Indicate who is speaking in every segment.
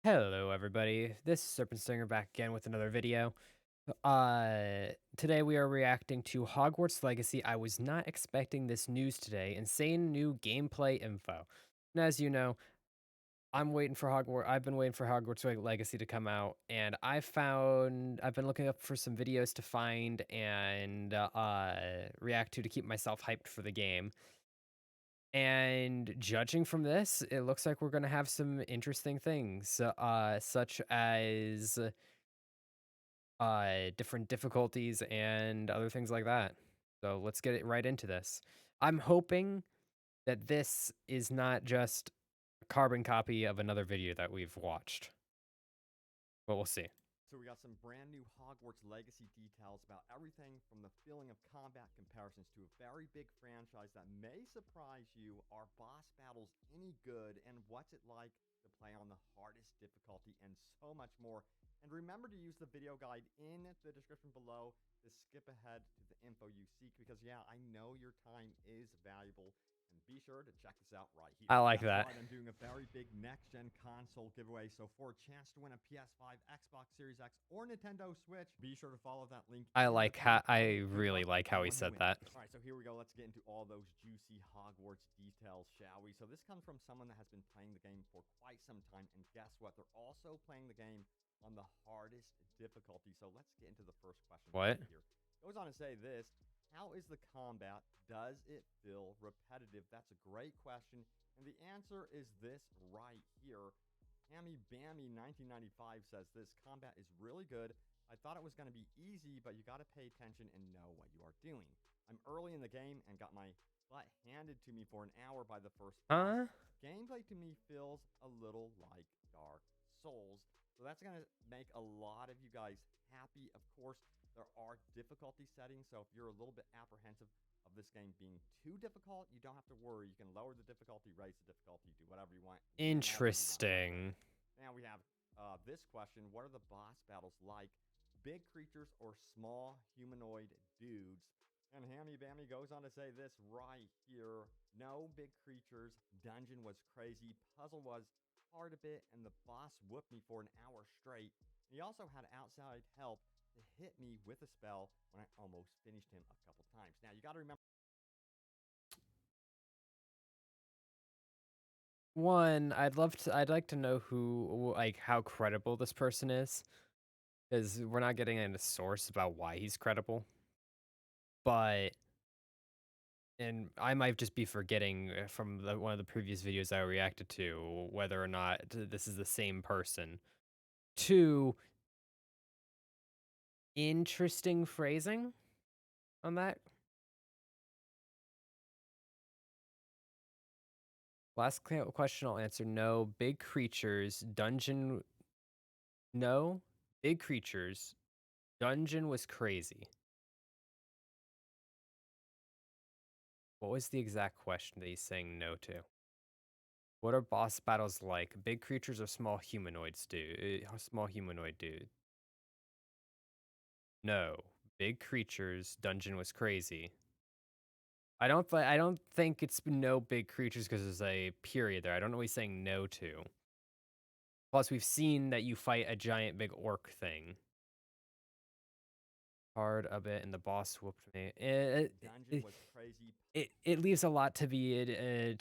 Speaker 1: Hello, everybody. This is Serpent Stinger back again with another video. Today we are reacting to Hogwarts Legacy. I was not expecting this news today. Insane new gameplay info. And as you know, I'm waiting for Hogwarts. I've been waiting for Hogwarts Legacy to come out, and I've been looking up for some videos to find and react to keep myself hyped for the game. And judging from this, it looks like we're going to have some interesting things, such as different difficulties and other things like that. So let's get it right into this. I'm hoping that this is not just a carbon copy of another video that we've watched, but we'll see.
Speaker 2: So we got some brand new Hogwarts Legacy details about everything from the feeling of combat comparisons to a very big franchise that may surprise you. Are boss battles any good? And what's it like to play on the hardest difficulty? And so much more. And remember to use the video guide in the description below to skip ahead to the info you seek because, yeah, I know your time is valuable. And be sure to check this out right here.
Speaker 1: I like
Speaker 2: That's
Speaker 1: that.
Speaker 2: right, I'm doing a very big next-gen console giveaway, so for a chance to win a PS5, Xbox Series X, or Nintendo Switch, be sure to follow that link in the pinned
Speaker 1: I
Speaker 2: comment. Good
Speaker 1: really
Speaker 2: luck
Speaker 1: like
Speaker 2: to
Speaker 1: how he
Speaker 2: one to
Speaker 1: said
Speaker 2: win.
Speaker 1: that.
Speaker 2: All right, so here we go. Let's get into all those juicy Hogwarts details, shall we? So this comes from someone that has been playing the game for quite some time, and guess what? They're also playing the game on the hardest difficulty. So let's get into the first question
Speaker 1: What?
Speaker 2: right here. Goes on to say this: how is the combat? Does it feel repetitive? That's a great question. And the answer is this right here. Hammy Bammy 1995 says this combat is really good. I thought it was going to be easy, but you got to pay attention and know what you are doing. I'm early in the game and got my butt handed to me for an hour by the first boss.
Speaker 1: Huh?
Speaker 2: Gameplay to me feels a little like Dark Souls. So that's going to make a lot of you guys happy. Of course, there are difficulty settings. So if you're a little bit apprehensive of this game being too difficult, you don't have to worry. You can lower the difficulty, raise the difficulty, do whatever you want, whenever you want right there.
Speaker 1: Interesting.
Speaker 2: Now we have this question: what are the boss battles like? Big creatures or small humanoid dudes? And Hammy Bammy goes on to say this right here: no big creatures. Dungeon was crazy. Puzzle was hard a bit, and the boss whooped me for an hour straight. He also had outside help to hit me with a spell when I almost finished him a couple times. Now you got to remember.
Speaker 1: One, I'd like to know like, how credible this person is, because we're not getting any source about why he's credible. But and I might just be forgetting from one of the previous videos I reacted to whether or not this is the same person. Two, interesting phrasing on that. Last question I'll answer: no. Big creatures, dungeon. No. Big creatures, dungeon was crazy. What was the exact question that he's saying no to? What are boss battles like? Big creatures or small humanoids do? Small humanoid dude. No. Big creatures, dungeon was crazy. I don't think it's no big creatures because there's a period there. I don't know what he's saying no to. Plus, we've seen that you fight a giant big orc thing. Hard a bit, and the boss whooped me.
Speaker 2: Dungeon was crazy.
Speaker 1: It leaves a lot to be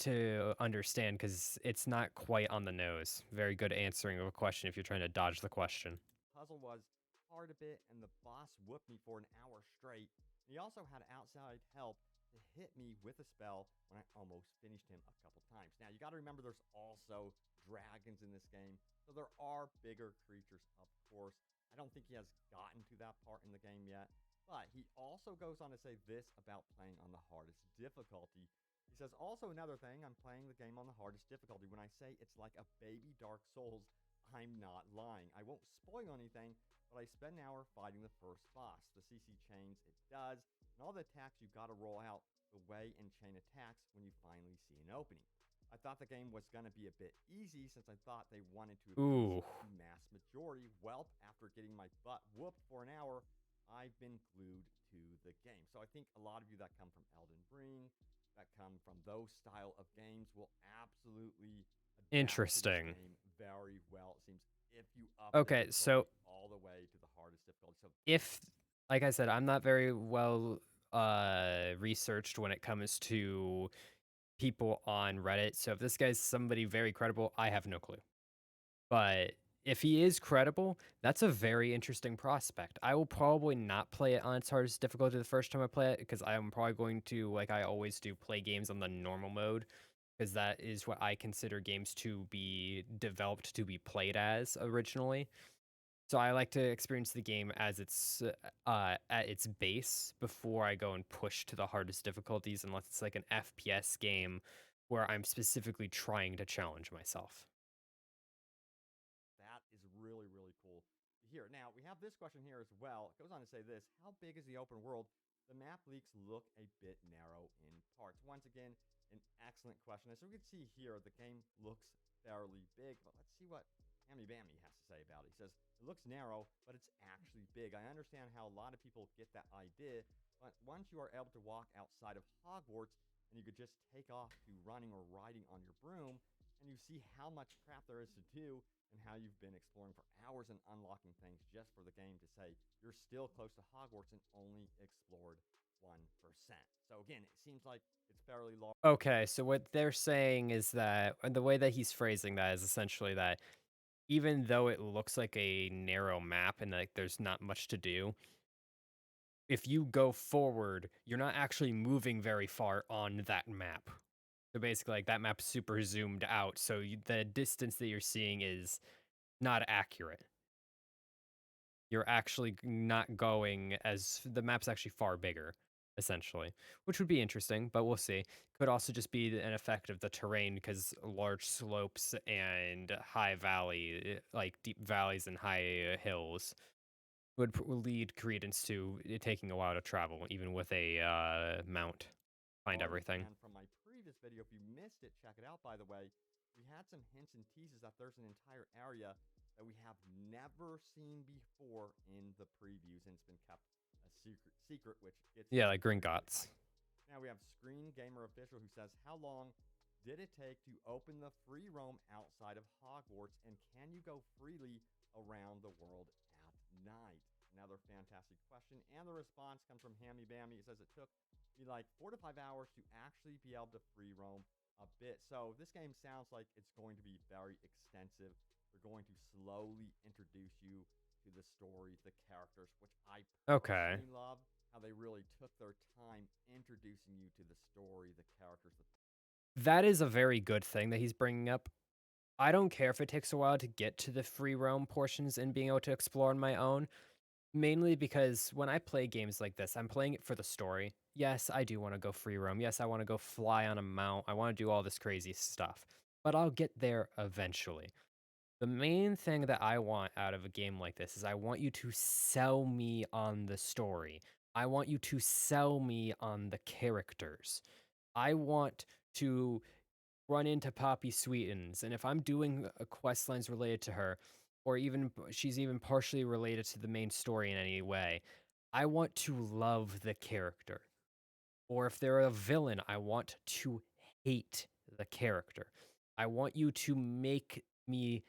Speaker 1: to understand because it's not quite on the nose. Very good answering of a question if you're trying to dodge the question.
Speaker 2: Puzzle was hard a bit, and the boss whooped me for an hour straight. He also had outside help to hit me with a spell when I almost finished him a couple times. Now, you got to remember there's also dragons in this game, so there are bigger creatures, of course. I don't think he has gotten to that part in the game yet, but he also goes on to say this about playing on the hardest difficulty. He says, also another thing, I'm playing the game on the hardest difficulty. When I say it's like a baby Dark Souls, I'm not lying. I won't spoil anything, but I spent an hour fighting the first boss. The CC chains, it does, and all the attacks you gotta roll out the way and chain attacks when you finally see an opening. I thought the game was gonna be a bit easy since I thought they wanted to appease
Speaker 1: Ooh,
Speaker 2: the mass majority. Well, after getting my butt whooped for an hour, I've been glued to the game. So I think a lot of you that come from Elden Ring, that come from those style of games will absolutely adapt to this
Speaker 1: interesting.
Speaker 2: game very well. It seems
Speaker 1: Okay, so
Speaker 2: all the way to the hardest difficulty. So
Speaker 1: if like I said, I'm not very well researched when it comes to people on Reddit. So if this guy's somebody very credible, I have no clue. But if he is credible, that's a very interesting prospect. I will probably not play it on its hardest difficulty the first time I play it because I'm probably going to, like I always do, play games on the normal mode because that is what I consider games to be developed to be played as originally. So I like to experience the game as at its base before I go and push to the hardest difficulties unless it's like an FPS game where I'm specifically trying to challenge myself.
Speaker 2: that is really, really cool to hear. Now, we have this question here as well. It goes on to say this: how big is the open world? The map leaks look a bit narrow in parts. Once again, an excellent question. As we can see here, the game looks fairly big, but let's see what Hammy Bammy has to say about it. He says, it looks narrow, but it's actually big. I understand how a lot of people get that idea, but once you are able to walk outside of Hogwarts and you could just take off to running or riding on your broom, and you see how much crap there is to do, and how you've been exploring for hours and unlocking things just for the game to say you're still close to Hogwarts and only explored 1%. So again, it seems like it's fairly large.
Speaker 1: Okay, so what they're saying is that, and the way that he's phrasing that is essentially that even though it looks like a narrow map and like there's not much to do, if you go forward, you're not actually moving very far on that map. So basically, like that map's super zoomed out, so the distance that you're seeing is not accurate. You're actually not going as the map's actually far bigger, essentially, which would be interesting, but we'll see. Could also just be an effect of the terrain because large slopes and high valley, like deep valleys and high hills, would lead credence to it taking a while to travel, even with a mount. Find
Speaker 2: Large.
Speaker 1: everything.
Speaker 2: And from my previous video, if you missed it, check it out, by the way. We had some hints and teases that there's an entire area that we have never seen before in the previews, and it's been kept a secret, which gets
Speaker 1: Yeah,
Speaker 2: me
Speaker 1: like
Speaker 2: very, very
Speaker 1: Gringotts.
Speaker 2: hyped. Now we have Screen Gamer Official who says, how long did it take to open the free roam outside of Hogwarts, and can you go freely around the world at night? Another fantastic question, and the response comes from Hammy Bammy. It says it took be like 4 to 5 hours to actually be able to free roam a bit. So this game sounds like it's going to be very extensive. They're going to slowly introduce you to the story, the characters, which I
Speaker 1: Okay.
Speaker 2: personally love. How they really took their time introducing you to the story, the characters.
Speaker 1: That is a very good thing that he's bringing up. I don't care if it takes a while to get to the free roam portions and being able to explore on my own, mainly because when I play games like this, I'm playing it for the story. Yes, I do want to go free roam. Yes, I want to go fly on a mount. I want to do all this crazy stuff, but I'll get there eventually. The main thing that I want out of a game like this is I want you to sell me on the story. I want you to sell me on the characters. I want to run into Poppy Sweetens, and if I'm doing quest lines related to her, or even she's even partially related to the main story in any way, I want to love the character. Or if they're a villain, I want to hate the character. I want you to make me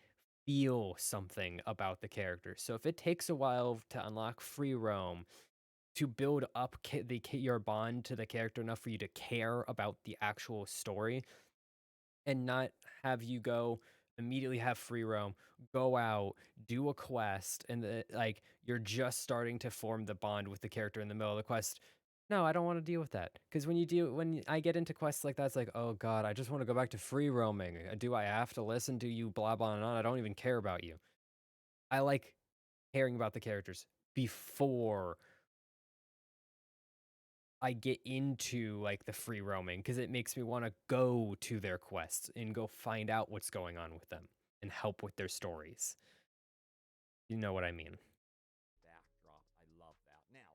Speaker 1: feel something about the character. So if it takes a while to unlock free roam, to build up your bond to the character enough for you to care about the actual story, and not have you go immediately have free roam, go out, do a quest, and like you're just starting to form the bond with the character in the middle of the quest. No, I don't want to deal with that because when I get into quests like that, it's like, oh god, I just want to go back to free roaming. Do I have to listen to you blah blah and on? I don't even care about you. I like caring about the characters before I get into like the free roaming because it makes me want to go to their quests and go find out what's going on with them and help with their stories. You know what I mean?
Speaker 2: Backdrop. I love that. Now,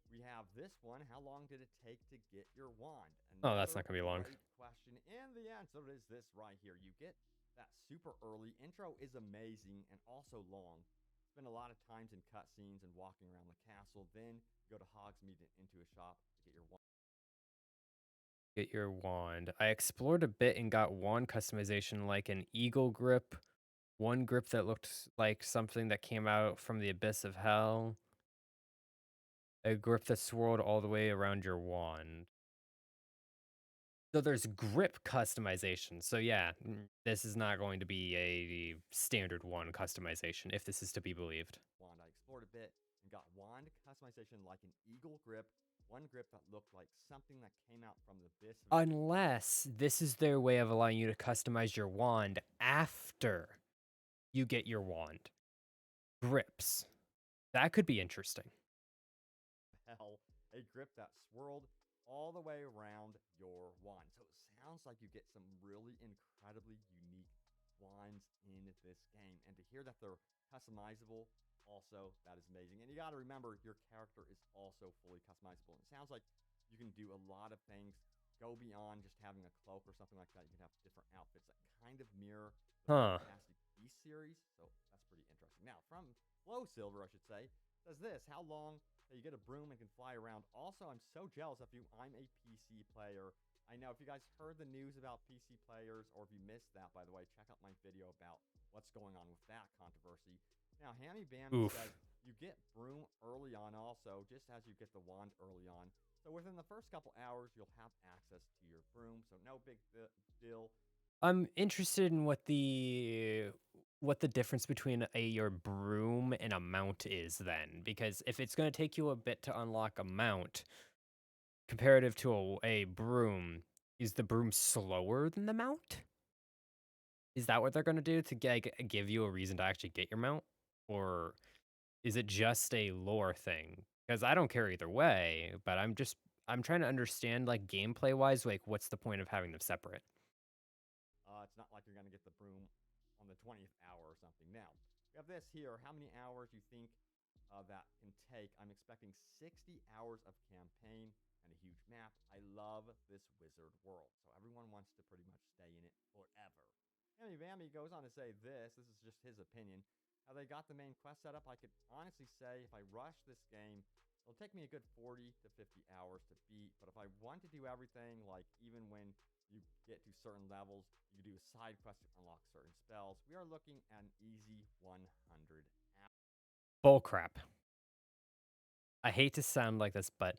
Speaker 2: we have this one. How long did it take to get your wand?
Speaker 1: Oh, that's
Speaker 2: Another
Speaker 1: not gonna be long.
Speaker 2: great question. And the answer is this right here. You get that super early. Intro is amazing and also long. Spend a lot of times in cutscenes and walking around the castle. Then go to Hogsmeade and into a shop to get your wand.
Speaker 1: Get your wand. I explored a bit and got wand customization like an eagle grip one grip that looked like something that came out from the abyss of hell, a grip that swirled all the way around your wand. So there's grip customization. So yeah, this is not going to be a standard one customization if this is to be believed.
Speaker 2: wand. I explored a bit and got wand customization like an eagle grip, one grip that looked like something that came out from the abyss of hell.
Speaker 1: Unless this is their way of allowing you to customize your wand after you get your wand. Grips. That could be interesting.
Speaker 2: Hell, a grip that swirled all the way around your wand. So it sounds like you get some really incredibly unique wands in this game. And to hear that they're customizable, also, that is amazing. And you got to remember, your character is also fully customizable. And it sounds like you can do a lot of things, go beyond just having a cloak or something like that. You can have different outfits that kind of mirror the
Speaker 1: Huh.
Speaker 2: Fantastic Beasts series. So that's pretty interesting. Now, from Flow Silver, I should say, says this: how long that you get a broom and can fly around. Also, I'm so jealous of you. I'm a PC player. I know if you guys heard the news about PC players, or if you missed that, by the way, check out my video about what's going on with that controversy. Now, Hammy Bammy says
Speaker 1: Oof.
Speaker 2: you get broom early on, also, just as you get the wand early on. So within the first couple hours, you'll have access to your broom. So no big deal.
Speaker 1: I'm interested in what the difference between your broom and a mount is then, because if it's going to take you a bit to unlock a mount comparative to a broom, is the broom slower than the mount? Is that what they're going to do to give you a reason to actually get your mount, or is it just a lore thing? Because I don't care either way, but I'm trying to understand like gameplay wise, like what's the point of having them separate?
Speaker 2: It's not like you're going to get the broom on the 20th hour or something. Now, we have this here. How many hours you think that can take? I'm expecting 60 hours of campaign and a huge map. I love this wizard world. So everyone wants to pretty much stay in it forever. Hammy Vammy goes on to say this. This is just his opinion. How they got the main quest set up, I could honestly say if I rush this game, it'll take me a good 40 to 50 hours to beat. But if I want to do everything, like even when you get to certain levels, you do a side quest to unlock certain spells, we are looking at an easy 100 hours.
Speaker 1: Bull crap. I hate to sound like this, but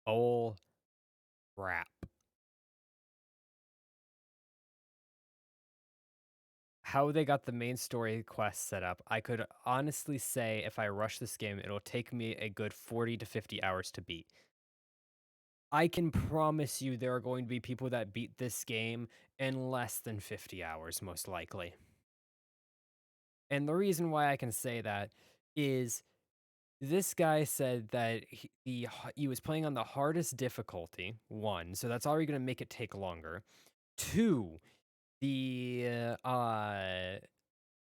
Speaker 1: bull crap. How they got the main story quest set up, I could honestly say if I rush this game, it'll take me a good 40 to 50 hours to beat. I can promise you there are going to be people that beat this game in less than 50 hours, most likely. And the reason why I can say that is this guy said that he was playing on the hardest difficulty, one, so that's already going to make it take longer. Two, the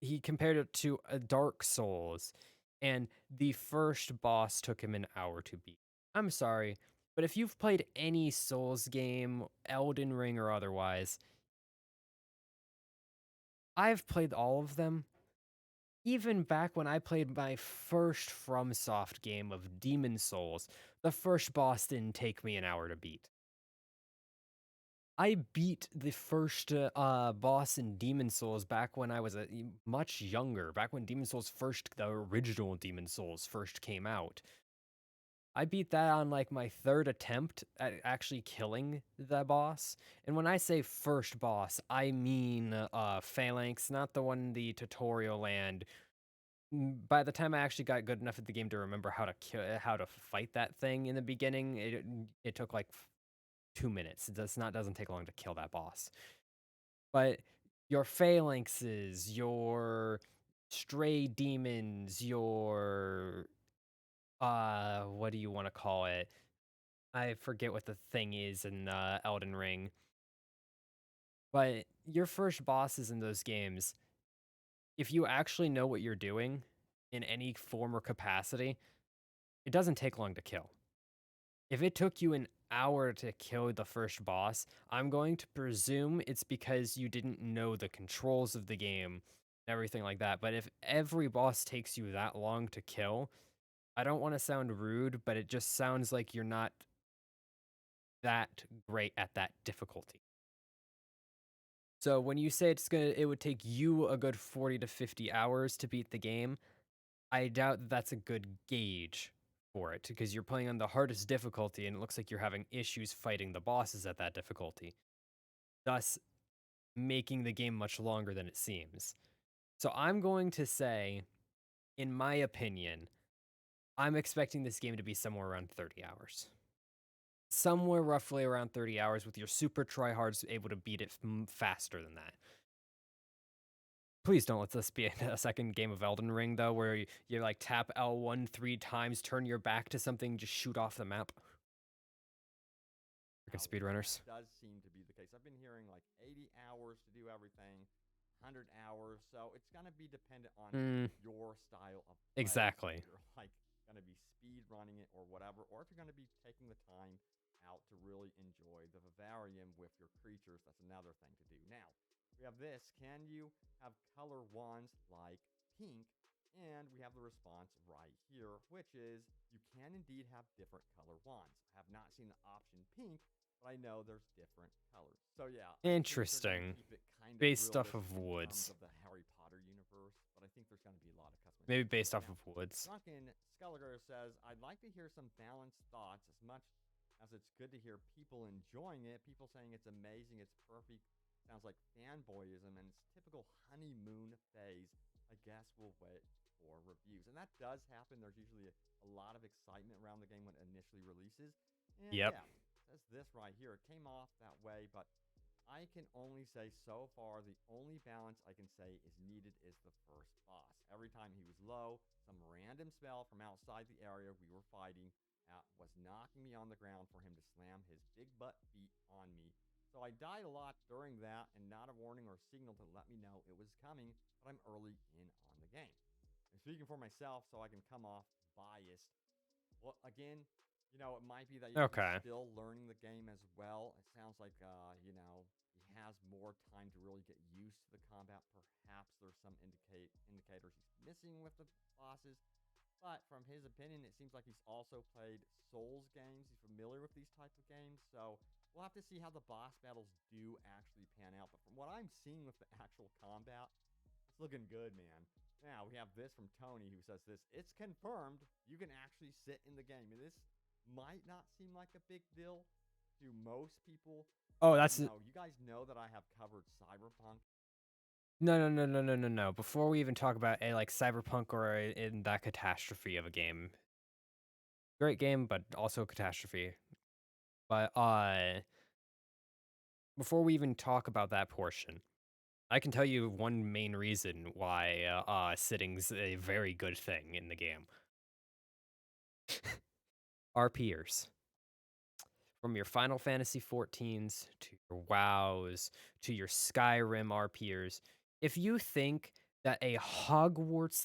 Speaker 1: he compared it to a Dark Souls, and the first boss took him an hour to beat. I'm sorry, but if you've played any Souls game, Elden Ring or otherwise, I've played all of them. Even back when I played my first FromSoft game of Demon Souls, the first boss didn't take me an hour to beat. I beat the first boss in Demon Souls back when I was much younger, back when the original Demon Souls first came out. I beat that on like my third attempt at actually killing the boss. And when I say first boss, I mean Phalanx, not the one in the tutorial land. By the time I actually got good enough at the game to remember how to fight that thing in the beginning, it took like 2 minutes. Doesn't take long to kill that boss. But your phalanxes, your stray demons, your what do you want to call it? I forget what the thing is in Elden Ring. But your first bosses in those games, if you actually know what you're doing in any form or capacity, it doesn't take long to kill. If it took you an hour to kill the first boss, I'm going to presume it's because you didn't know the controls of the game and everything like that. But if every boss takes you that long to kill, I don't want to sound rude, but it just sounds like you're not that great at that difficulty. So when you say it would take you a good 40 to 50 hours to beat the game, I doubt that that's a good gauge for it because you're playing on the hardest difficulty and it looks like you're having issues fighting the bosses at that difficulty, thus making the game much longer than it seems. So I'm going to say, in my opinion, I'm expecting this game to be somewhere around 30 hours. Somewhere roughly around 30 hours with your super tryhards able to beat it faster than that. Please don't let this be a second game of Elden Ring, though, where you like tap L1 3 times, turn your back to something, just shoot off the map. Freaking
Speaker 2: That
Speaker 1: speedrunners.
Speaker 2: does seem to be the case. I've been hearing like 80 hours to do everything, 100 hours. So it's going to be dependent on
Speaker 1: Mm,
Speaker 2: your style of play. If
Speaker 1: exactly.
Speaker 2: you're like going to be speed running it or whatever, or if you're going to be taking the time out to really enjoy the vivarium with your creatures. That's another thing to do. Now, we have this. Can you have color wands like pink? And we have the response right here, which is you can indeed have different color wands. I have not seen the option pink, but I know there's different colors. So yeah, I think they're going to
Speaker 1: Interesting.
Speaker 2: keep it kind of
Speaker 1: Based off
Speaker 2: realistic
Speaker 1: of
Speaker 2: in terms
Speaker 1: woods.
Speaker 2: of the Harry Potter universe, but I think there's going to be a lot of
Speaker 1: Maybe
Speaker 2: customization to
Speaker 1: based
Speaker 2: it.
Speaker 1: off
Speaker 2: Now,
Speaker 1: of woods.
Speaker 2: Drunken Skulliger says, I'd like to hear some balanced thoughts as much as it's good to hear people enjoying it, people saying it's amazing, it's perfect. Sounds like fanboyism and it's typical honeymoon phase. I guess we'll wait for reviews. And that does happen. There's usually a lot of excitement around the game when it initially releases. And
Speaker 1: Yep.
Speaker 2: yeah, says this right here. It came off that way, but I can only say so far the only balance I can say is needed is the first boss. Every time he was low, some random spell from outside the area we were fighting was knocking me on the ground for him to slam his big butt feet on me. So I died a lot during that and not a warning or signal to let me know it was coming, but I'm early in on the game. I'm speaking for myself so I can come off biased. Well, again, it might be that he's
Speaker 1: Okay.
Speaker 2: still learning the game as well. It sounds like, he has more time to really get used to the combat. Perhaps there's some indicators he's missing with the bosses. But from his opinion, it seems like he's also played Souls games. He's familiar with these type of games. So we'll have to see how the boss battles do actually pan out. But from what I'm seeing with the actual combat, it's looking good, man. Now we have this from Tony who says this. It's confirmed you can actually sit in the game. And this might not seem like a big deal to most people,
Speaker 1: Oh,
Speaker 2: but
Speaker 1: that's
Speaker 2: you guys know that I have covered Cyberpunk.
Speaker 1: no, no, no, no, no, no, no. Before we even talk about a like Cyberpunk or in that catastrophe of a game, great game, but also catastrophe. But before we even talk about that portion, I can tell you one main reason why sitting's a very good thing in the game. RPers. From your Final Fantasy 14s to your WoWs to your Skyrim RPers. If you think that a Hogwarts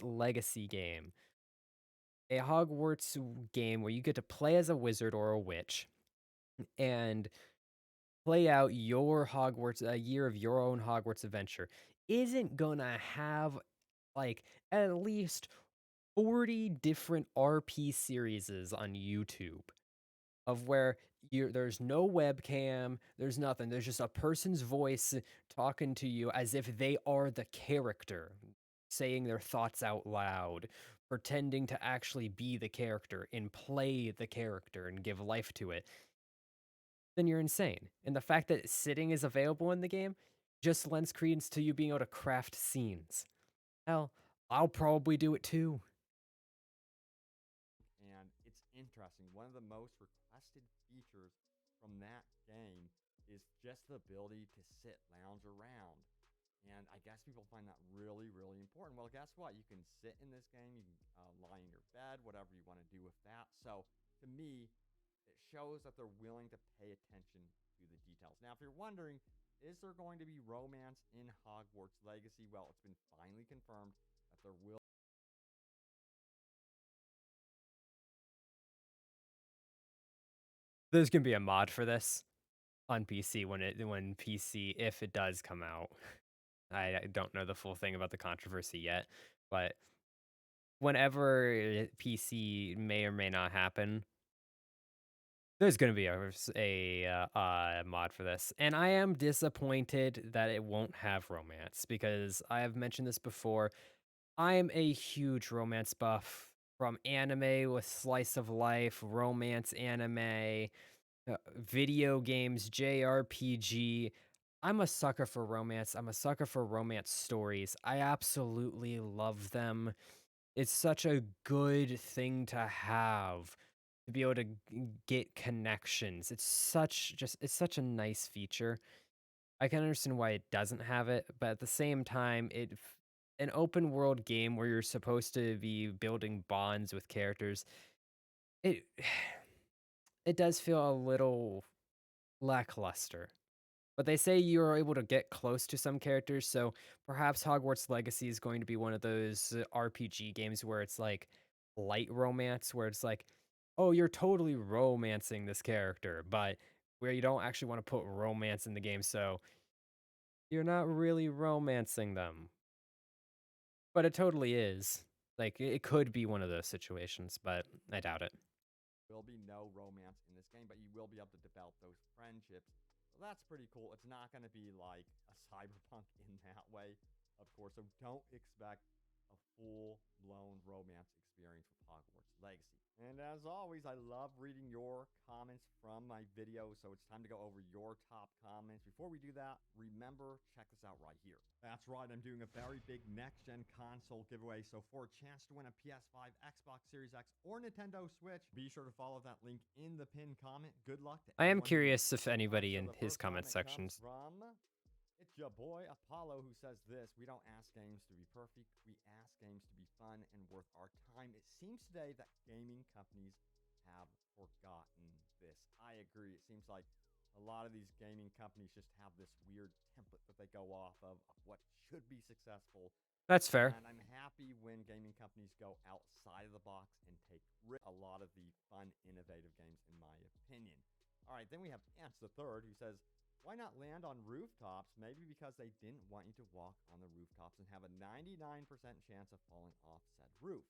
Speaker 1: game where you get to play as a wizard or a witch and play out your Hogwarts a year of your own Hogwarts adventure isn't gonna have like at least 40 different RP series on YouTube of where there's no webcam, there's nothing. There's just a person's voice talking to you as if they are the character, saying their thoughts out loud, pretending to actually be the character and play the character and give life to it. Then you're insane. And the fact that sitting is available in the game just lends credence to you being able to craft scenes. Hell, I'll probably do it too.
Speaker 2: And it's interesting. One of the most requested features from that game is just the ability to sit, lounge around. And I guess people find that really, really important. Well, guess what? You can sit in this game, you can lie in your bed, whatever you want to do with that. So to me, it shows that they're willing to pay attention to the details. Now, if you're wondering, is there going to be romance in Hogwarts Legacy? Well, it's been finally confirmed that there will.
Speaker 1: There's gonna be a mod for this on PC when PC if it does come out. I don't know the full thing about the controversy yet, but whenever PC may or may not happen, There's gonna be a mod for this, and I am disappointed that it won't have romance because I have mentioned this before. I am a huge romance buff from anime with slice of life, romance anime, video games, JRPG. I'm a sucker for romance. I'm a sucker for romance stories. I absolutely love them. It's such a good thing to have to be able to get connections. It's such a nice feature. I can understand why it doesn't have it, but at the same time, an open world game where you're supposed to be building bonds with characters, it it does feel a little lackluster. But they say you're able to get close to some characters, so perhaps Hogwarts Legacy is going to be one of those RPG games where it's like light romance, where it's like, oh, you're totally romancing this character, but where you don't actually want to put romance in the game, so you're not really romancing them. But it totally is. Like, it could be one of those situations, but I doubt it.
Speaker 2: Will be no romance in this game, but you will be able to develop those friendships. So that's pretty cool. It's not going to be like a cyberpunk in that way, of course. So don't expect a full blown romance experience with Hogwarts Legacy. And as always, I love reading your comments from my videos. So it's time to go over your top comments. Before we do that, remember, check this out right here. That's right, I'm doing a very big next gen console giveaway. So for a chance to win a PS5, Xbox Series X, or Nintendo Switch, be sure to follow that link in the pinned comment. Good luck to
Speaker 1: I am
Speaker 2: everyone who wins.
Speaker 1: curious if
Speaker 2: All right,
Speaker 1: anybody
Speaker 2: so
Speaker 1: in
Speaker 2: the
Speaker 1: his
Speaker 2: first
Speaker 1: comment
Speaker 2: comment comes
Speaker 1: sections.
Speaker 2: from it's your boy Apollo who says this. We don't ask games to be perfect. We ask games to be fun and worth our time. It seems today that gaming companies have forgotten this. I agree. It seems like a lot of these gaming companies just have this weird template that they go off of what should be successful.
Speaker 1: That's fair.
Speaker 2: And I'm happy when gaming companies go outside of the box and take a lot of the fun, innovative games, in my opinion. All right, then we have Ants the Third, who says, why not land on rooftops? Maybe because they didn't want you to walk on the rooftops and have a 99% chance of falling off said roof.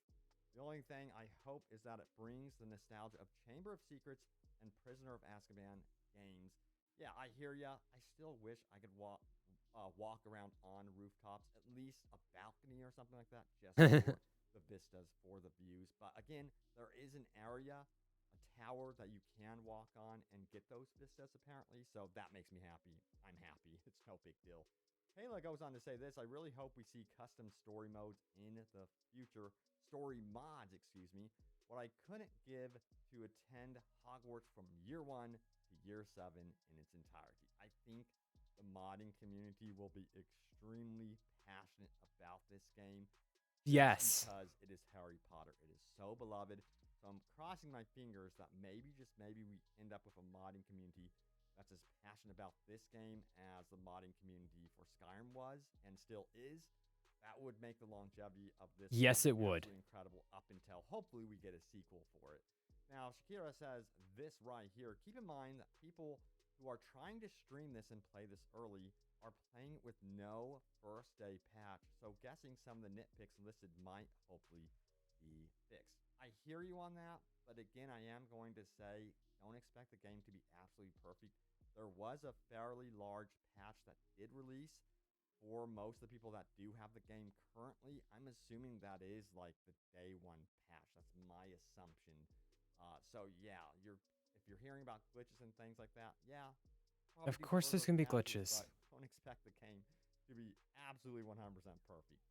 Speaker 2: The only thing I hope is that it brings the nostalgia of Chamber of Secrets and Prisoner of Azkaban games. Yeah, I hear ya. I still wish I could walk around on rooftops, at least a balcony or something like that, just for the vistas, for the views. But again, there is an area, a tower that you can walk on and get those vistas apparently. So that makes me happy. I'm happy. It's no big deal. Kayla goes on to say this. I really hope we see custom story modes in the future. Story mods, excuse me. What I couldn't give to attend Hogwarts from year one to year seven in its entirety. I think the modding community will be extremely passionate about this game just
Speaker 1: Yes.
Speaker 2: because it is Harry Potter. It is so beloved. So I'm crossing my fingers that maybe, just maybe, we end up with a modding community that's as passionate about this game as the modding community for Skyrim was and still is. That would make the longevity of this
Speaker 1: Yes,
Speaker 2: game
Speaker 1: it would.
Speaker 2: absolutely incredible up until hopefully we get a sequel for it. Now, Shakira says this right here. Keep in mind that people who are trying to stream this and play this early are playing it with no first day patch. So guessing some of the nitpicks listed might hopefully be fixed. I hear you on that, but again, I am going to say don't expect the game to be absolutely perfect. There was a fairly large patch that did release for most of the people that do have the game currently. I'm assuming that is like the day one patch. That's my assumption. So yeah, if you're hearing about glitches and things like that, yeah, probably
Speaker 1: Of
Speaker 2: do
Speaker 1: course,
Speaker 2: prefer
Speaker 1: there's
Speaker 2: those
Speaker 1: gonna be
Speaker 2: patches,
Speaker 1: glitches.
Speaker 2: but don't expect the game to be absolutely 100% perfect,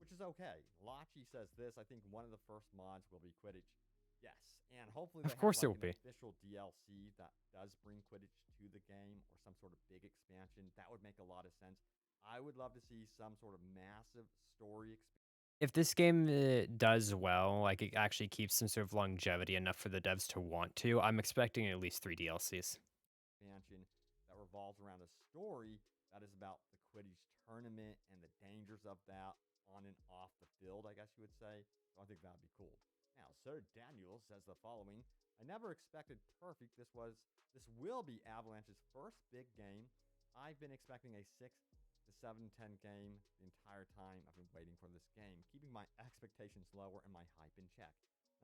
Speaker 2: which is okay. Lachi says this. I think one of the first mods will be Quidditch. Yes, and hopefully they
Speaker 1: Of
Speaker 2: have
Speaker 1: course, it
Speaker 2: like
Speaker 1: will
Speaker 2: an
Speaker 1: be.
Speaker 2: official DLC that does bring Quidditch to the game or some sort of big expansion. That would make a lot of sense. I would love to see some sort of massive story
Speaker 1: If this game does well, like it actually keeps some sort of longevity enough for the devs to want to, I'm expecting at least 3 DLCs.
Speaker 2: expansion that revolves around a story that is about the Quidditch tournament and the dangers of that on and off the field, I guess you would say. So I think that'd be cool. Now, Sir Daniel says the following. I never expected perfect. This will be Avalanche's first big game. I've been expecting a 6 to 7 10 game the entire time I've been waiting for this game, keeping my expectations lower and my hype in check.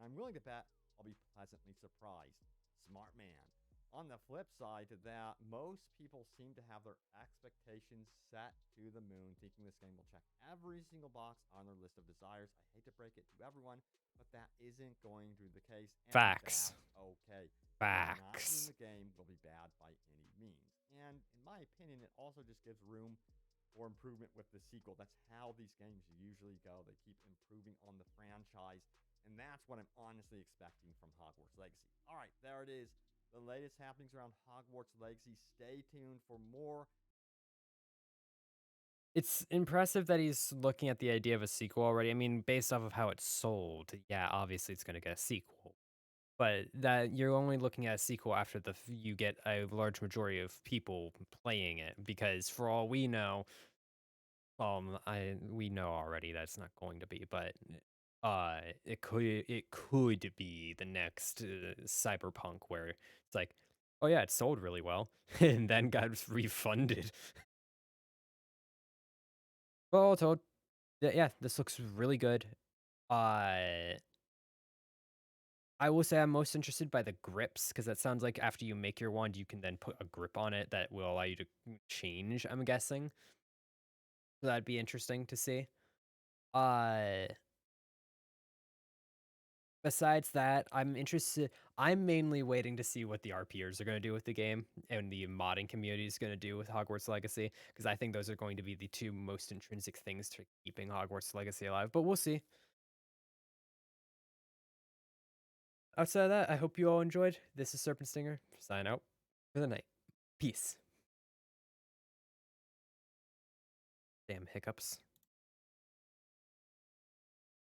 Speaker 2: And I'm willing to bet I'll be pleasantly surprised. Smart man. On the flip side to that, most people seem to have their expectations set to the moon, thinking this game will check every single box on their list of desires. I hate to break it to everyone, but that isn't going to be the case, and
Speaker 1: Facts.
Speaker 2: that's okay. It does not mean
Speaker 1: Facts.
Speaker 2: the game will be bad by any means. And in my opinion, it also just gives room for improvement with the sequel. That's how these games usually go. They keep improving on the franchise, and that's what I'm honestly expecting from Hogwarts Legacy. All right, there it is. The latest happenings around Hogwarts Legacy. Stay tuned for more.
Speaker 1: It's impressive that he's looking at the idea of a sequel already. I mean, based off of how it's sold, yeah, obviously it's going to get a sequel. But that you're only looking at a sequel after you get a large majority of people playing it, because for all we know, we know already that's not going to be, but it could be the next cyberpunk where it's like, oh yeah, it sold really well, and then got refunded. Well, all told, yeah, this looks really good. Uh, I will say I'm most interested by the grips, because that sounds like after you make your wand, you can then put a grip on it that will allow you to change, I'm guessing. So that'd be interesting to see. Uh, Besides that, I'm mainly waiting to see what the RPers are gonna do with the game and the modding community is gonna do with Hogwarts Legacy, because I think those are going to be the 2 most intrinsic things to keeping Hogwarts Legacy alive, but we'll see. Outside of that, I hope you all enjoyed. This is Serpent Stinger, sign out for the night. Peace. Damn hiccups.